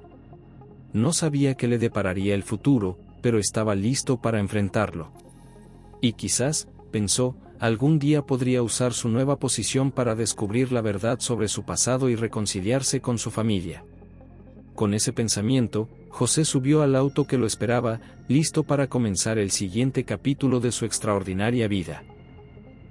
No sabía qué le depararía el futuro, pero estaba listo para enfrentarlo. Y quizás, pensó, algún día podría usar su nueva posición para descubrir la verdad sobre su pasado y reconciliarse con su familia. Con ese pensamiento, José subió al auto que lo esperaba, listo para comenzar el siguiente capítulo de su extraordinaria vida.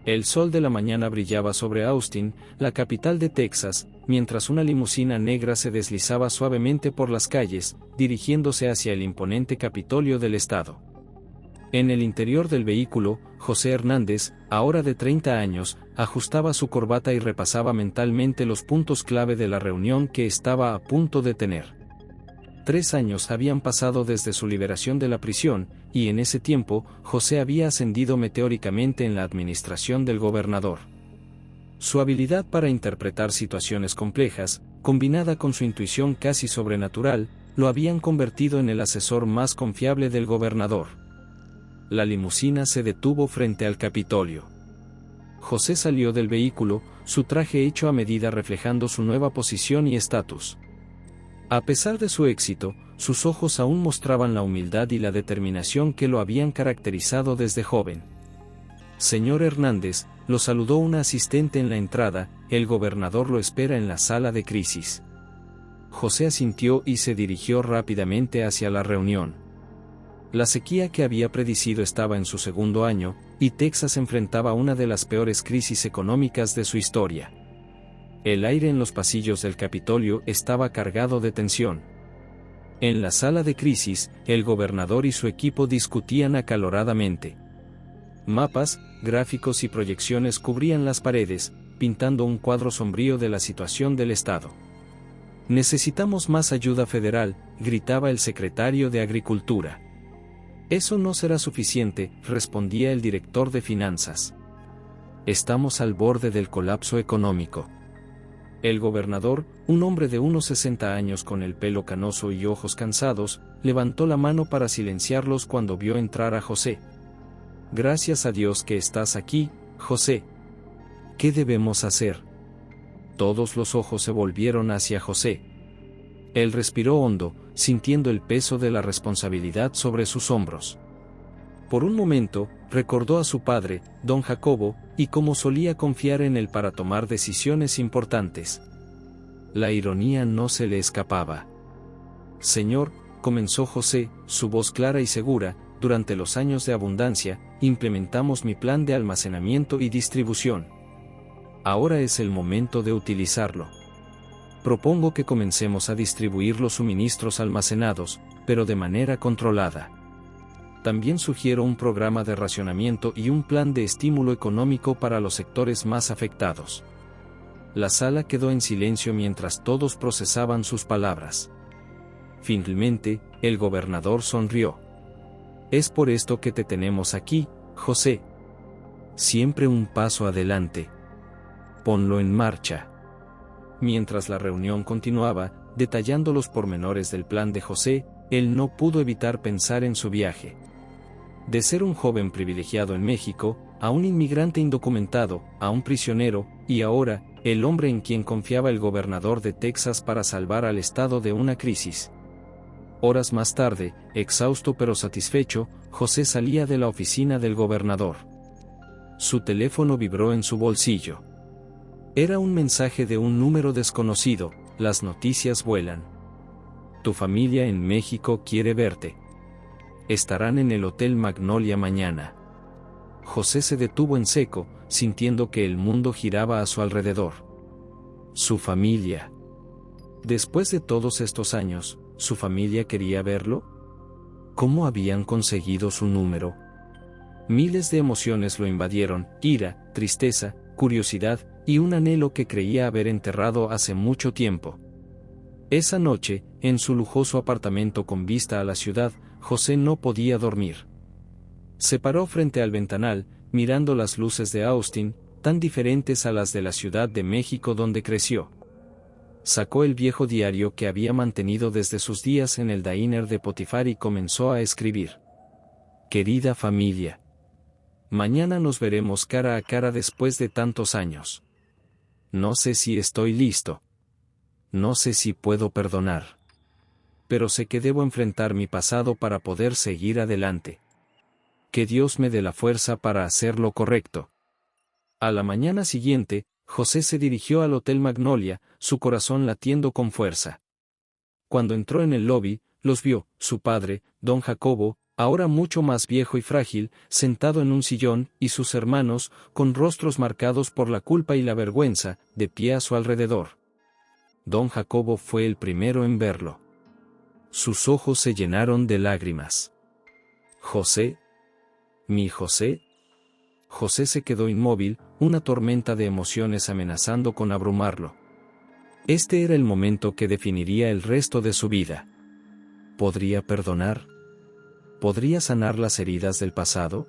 El sol de la mañana brillaba sobre Austin, la capital de Texas, mientras una limusina negra se deslizaba suavemente por las calles, dirigiéndose hacia el imponente Capitolio del estado. En el interior del vehículo, José Hernández, ahora de 30 años, ajustaba su corbata y repasaba mentalmente los puntos clave de la reunión que estaba a punto de tener. 3 años habían pasado desde su liberación de la prisión, y en ese tiempo, José había ascendido meteóricamente en la administración del gobernador. Su habilidad para interpretar situaciones complejas, combinada con su intuición casi sobrenatural, lo habían convertido en el asesor más confiable del gobernador. La limusina se detuvo frente al Capitolio. José salió del vehículo, su traje hecho a medida reflejando su nueva posición y estatus. A pesar de su éxito, sus ojos aún mostraban la humildad y la determinación que lo habían caracterizado desde joven. Señor Hernández, lo saludó una asistente en la entrada, el gobernador lo espera en la sala de crisis. José asintió y se dirigió rápidamente hacia la reunión. La sequía que había predicido estaba en su segundo año, y Texas enfrentaba una de las peores crisis económicas de su historia. El aire en los pasillos del Capitolio estaba cargado de tensión. En la sala de crisis, el gobernador y su equipo discutían acaloradamente. Mapas, gráficos y proyecciones cubrían las paredes, pintando un cuadro sombrío de la situación del estado. «Necesitamos más ayuda federal», gritaba el secretario de Agricultura. «Eso no será suficiente», respondía el director de finanzas. «Estamos al borde del colapso económico». El gobernador, un hombre de unos 60 años con el pelo canoso y ojos cansados, levantó la mano para silenciarlos cuando vio entrar a José. «Gracias a Dios que estás aquí, José. ¿Qué debemos hacer?» Todos los ojos se volvieron hacia José. Él respiró hondo, sintiendo el peso de la responsabilidad sobre sus hombros. Por un momento, recordó a su padre, don Jacobo, y cómo solía confiar en él para tomar decisiones importantes. La ironía no se le escapaba. «Señor», comenzó José, su voz clara y segura, «durante los años de abundancia, implementamos mi plan de almacenamiento y distribución. Ahora es el momento de utilizarlo. Propongo que comencemos a distribuir los suministros almacenados, pero de manera controlada. También sugiero un programa de racionamiento y un plan de estímulo económico para los sectores más afectados». La sala quedó en silencio mientras todos procesaban sus palabras. Finalmente, el gobernador sonrió. «Es por esto que te tenemos aquí, José. Siempre un paso adelante. Ponlo en marcha». Mientras la reunión continuaba, detallando los pormenores del plan de José, él no pudo evitar pensar en su viaje. De ser un joven privilegiado en México, a un inmigrante indocumentado, a un prisionero, y ahora, el hombre en quien confiaba el gobernador de Texas para salvar al estado de una crisis. Horas más tarde, exhausto pero satisfecho, José salía de la oficina del gobernador. Su teléfono vibró en su bolsillo. Era un mensaje de un número desconocido: «Las noticias vuelan. Tu familia en México quiere verte. Estarán en el Hotel Magnolia mañana». José se detuvo en seco, sintiendo que el mundo giraba a su alrededor. Su familia. Después de todos estos años, ¿su familia quería verlo? ¿Cómo habían conseguido su número? Miles de emociones lo invadieron: ira, tristeza, curiosidad, y un anhelo que creía haber enterrado hace mucho tiempo. Esa noche, en su lujoso apartamento con vista a la ciudad, José no podía dormir. Se paró frente al ventanal, mirando las luces de Austin, tan diferentes a las de la Ciudad de México donde creció. Sacó el viejo diario que había mantenido desde sus días en el diner de Potifar y comenzó a escribir. Querida familia. Mañana nos veremos cara a cara después de tantos años. No sé si estoy listo. No sé si puedo perdonar. Pero sé que debo enfrentar mi pasado para poder seguir adelante. Que Dios me dé la fuerza para hacer lo correcto. A la mañana siguiente, José se dirigió al Hotel Magnolia, su corazón latiendo con fuerza. Cuando entró en el lobby, los vio, su padre, don Jacobo, ahora mucho más viejo y frágil, sentado en un sillón, y sus hermanos, con rostros marcados por la culpa y la vergüenza, de pie a su alrededor. Don Jacobo fue el primero en verlo. Sus ojos se llenaron de lágrimas. ¿José? ¿Mi José? José se quedó inmóvil, una tormenta de emociones amenazando con abrumarlo. Este era el momento que definiría el resto de su vida. ¿Podría perdonar? ¿Podría sanar las heridas del pasado?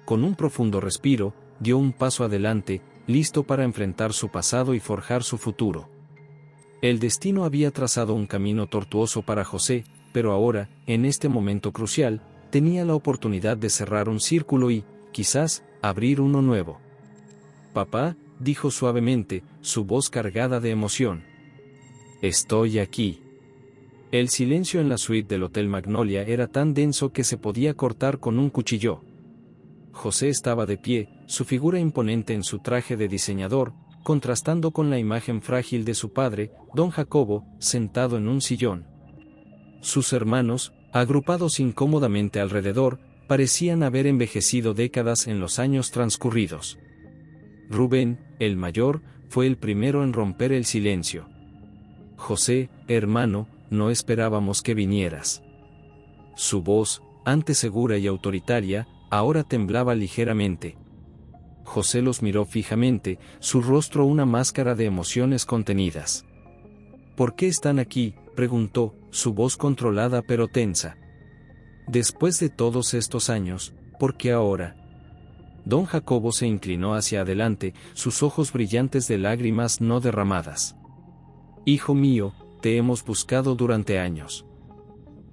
Con un profundo respiro, dio un paso adelante, listo para enfrentar su pasado y forjar su futuro. El destino había trazado un camino tortuoso para José, pero ahora, en este momento crucial, tenía la oportunidad de cerrar un círculo y, quizás, abrir uno nuevo. Papá, dijo suavemente, su voz cargada de emoción. Estoy aquí. El silencio en la suite del Hotel Magnolia era tan denso que se podía cortar con un cuchillo. José estaba de pie, su figura imponente en su traje de diseñador, contrastando con la imagen frágil de su padre, don Jacobo, sentado en un sillón. Sus hermanos, agrupados incómodamente alrededor, parecían haber envejecido décadas en los años transcurridos. Rubén, el mayor, fue el primero en romper el silencio. José, hermano, no esperábamos que vinieras. Su voz, antes segura y autoritaria, ahora temblaba ligeramente. José los miró fijamente, su rostro una máscara de emociones contenidas. ¿Por qué están aquí?, preguntó, su voz controlada pero tensa. Después de todos estos años, ¿por qué ahora? Don Jacobo se inclinó hacia adelante, sus ojos brillantes de lágrimas no derramadas. Hijo mío, te hemos buscado durante años.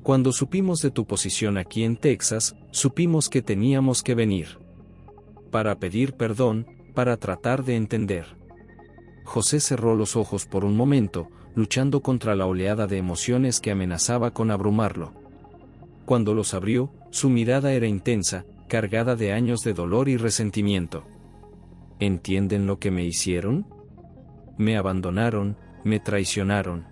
Cuando supimos de tu posición aquí en Texas, supimos que teníamos que venir. Para pedir perdón, para tratar de entender. José cerró los ojos por un momento, luchando contra la oleada de emociones que amenazaba con abrumarlo. Cuando los abrió, su mirada era intensa, cargada de años de dolor y resentimiento. ¿Entienden lo que me hicieron? Me abandonaron, me traicionaron.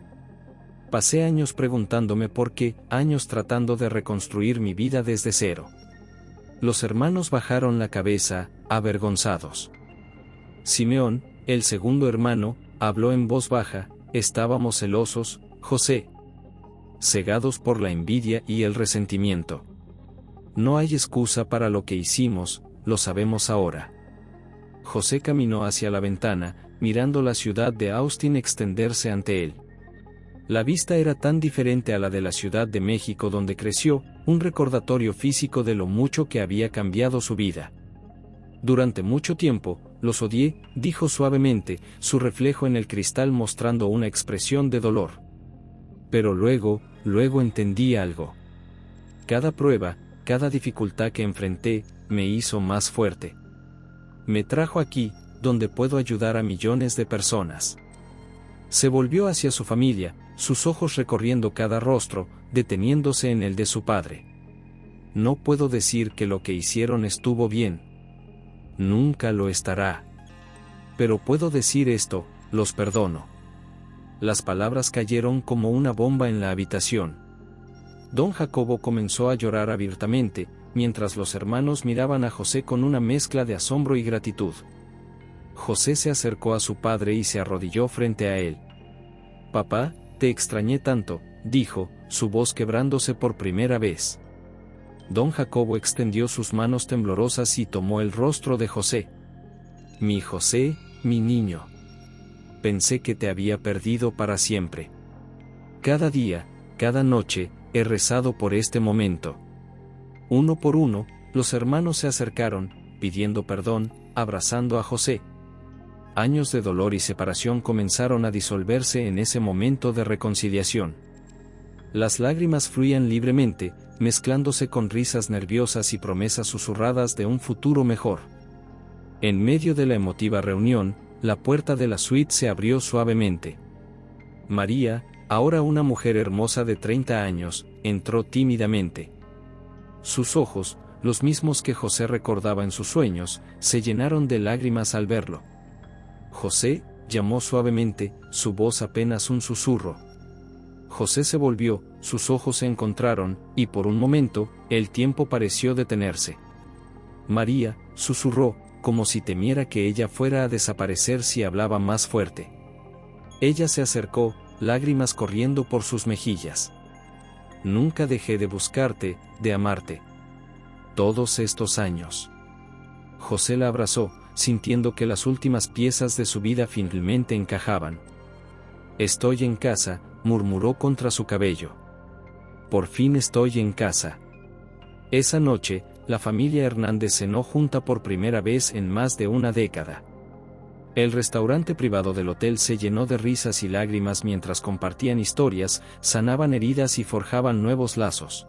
Pasé años preguntándome por qué, años tratando de reconstruir mi vida desde cero. Los hermanos bajaron la cabeza, avergonzados. Simeón, el segundo hermano, habló en voz baja, estábamos celosos, José. Cegados por la envidia y el resentimiento. No hay excusa para lo que hicimos, lo sabemos ahora. José caminó hacia la ventana, mirando la ciudad de Austin extenderse ante él. La vista era tan diferente a la de la Ciudad de México donde creció, un recordatorio físico de lo mucho que había cambiado su vida. Durante mucho tiempo, los odié, dijo suavemente, su reflejo en el cristal mostrando una expresión de dolor. Pero luego entendí algo. Cada prueba, cada dificultad que enfrenté, me hizo más fuerte. Me trajo aquí, donde puedo ayudar a millones de personas. Se volvió hacia su familia, sus ojos recorriendo cada rostro, deteniéndose en el de su padre. No puedo decir que lo que hicieron estuvo bien. Nunca lo estará. Pero puedo decir esto, los perdono. Las palabras cayeron como una bomba en la habitación. Don Jacobo comenzó a llorar abiertamente, mientras los hermanos miraban a José con una mezcla de asombro y gratitud. José se acercó a su padre y se arrodilló frente a él. Papá, te extrañé tanto, dijo, su voz quebrándose por primera vez. Don Jacobo extendió sus manos temblorosas y tomó el rostro de José. Mi José, mi niño. Pensé que te había perdido para siempre. Cada día, cada noche, he rezado por este momento. Uno por uno, los hermanos se acercaron, pidiendo perdón, abrazando a José. Años de dolor y separación comenzaron a disolverse en ese momento de reconciliación. Las lágrimas fluían libremente, mezclándose con risas nerviosas y promesas susurradas de un futuro mejor. En medio de la emotiva reunión, la puerta de la suite se abrió suavemente. María, ahora una mujer hermosa de 30 años, entró tímidamente. Sus ojos, los mismos que José recordaba en sus sueños, se llenaron de lágrimas al verlo. José, llamó suavemente, su voz apenas un susurro. José se volvió, sus ojos se encontraron, y por un momento, el tiempo pareció detenerse. María, susurró, como si temiera que ella fuera a desaparecer si hablaba más fuerte. Ella se acercó, lágrimas corriendo por sus mejillas. Nunca dejé de buscarte, de amarte. Todos estos años. José la abrazó, sintiendo que las últimas piezas de su vida finalmente encajaban. Estoy en casa, murmuró contra su cabello. Por fin estoy en casa. Esa noche, la familia Hernández cenó junta por primera vez en más de una década. El restaurante privado del hotel se llenó de risas y lágrimas mientras compartían historias, sanaban heridas y forjaban nuevos lazos.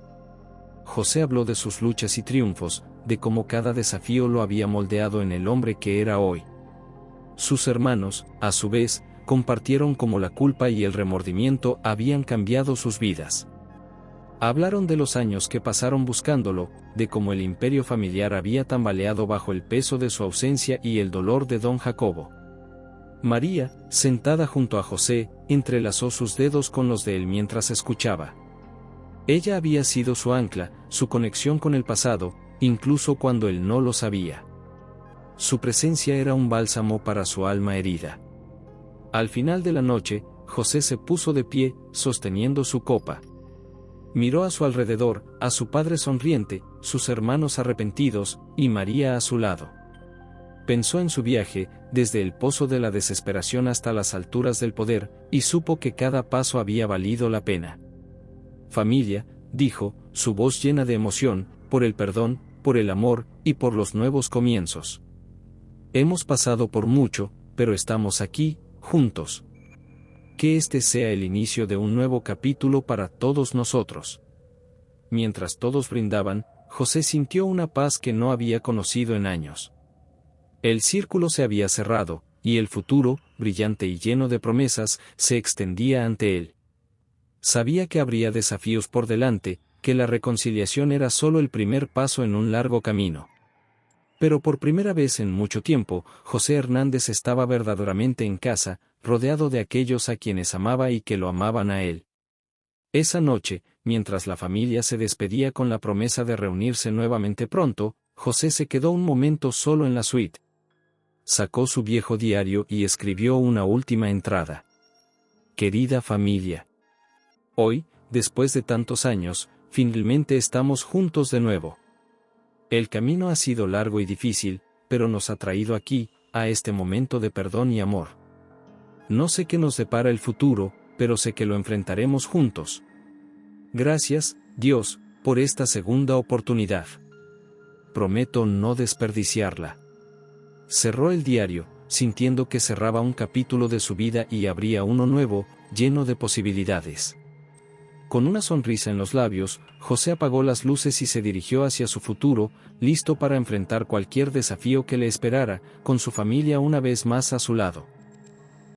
José habló de sus luchas y triunfos, de cómo cada desafío lo había moldeado en el hombre que era hoy. Sus hermanos, a su vez, compartieron cómo la culpa y el remordimiento habían cambiado sus vidas. Hablaron de los años que pasaron buscándolo, de cómo el imperio familiar había tambaleado bajo el peso de su ausencia y el dolor de don Jacobo. María, sentada junto a José, entrelazó sus dedos con los de él mientras escuchaba. Ella había sido su ancla, su conexión con el pasado, incluso cuando él no lo sabía. Su presencia era un bálsamo para su alma herida. Al final de la noche, José se puso de pie, sosteniendo su copa. Miró a su alrededor, a su padre sonriente, sus hermanos arrepentidos, y María a su lado. Pensó en su viaje, desde el pozo de la desesperación hasta las alturas del poder, y supo que cada paso había valido la pena. Familia, dijo, su voz llena de emoción, por el perdón, por el amor, y por los nuevos comienzos. Hemos pasado por mucho, pero estamos aquí, juntos. Que este sea el inicio de un nuevo capítulo para todos nosotros. Mientras todos brindaban, José sintió una paz que no había conocido en años. El círculo se había cerrado, y el futuro, brillante y lleno de promesas, se extendía ante él. Sabía que habría desafíos por delante, que la reconciliación era solo el primer paso en un largo camino. Pero por primera vez en mucho tiempo, José Hernández estaba verdaderamente en casa, rodeado de aquellos a quienes amaba y que lo amaban a él. Esa noche, mientras la familia se despedía con la promesa de reunirse nuevamente pronto, José se quedó un momento solo en la suite. Sacó su viejo diario y escribió una última entrada. Querida familia. Hoy, después de tantos años, finalmente estamos juntos de nuevo. El camino ha sido largo y difícil, pero nos ha traído aquí, a este momento de perdón y amor. No sé qué nos depara el futuro, pero sé que lo enfrentaremos juntos. Gracias, Dios, por esta segunda oportunidad. Prometo no desperdiciarla. Cerró el diario, sintiendo que cerraba un capítulo de su vida y abría uno nuevo, lleno de posibilidades. Con una sonrisa en los labios, José apagó las luces y se dirigió hacia su futuro, listo para enfrentar cualquier desafío que le esperara, con su familia una vez más a su lado.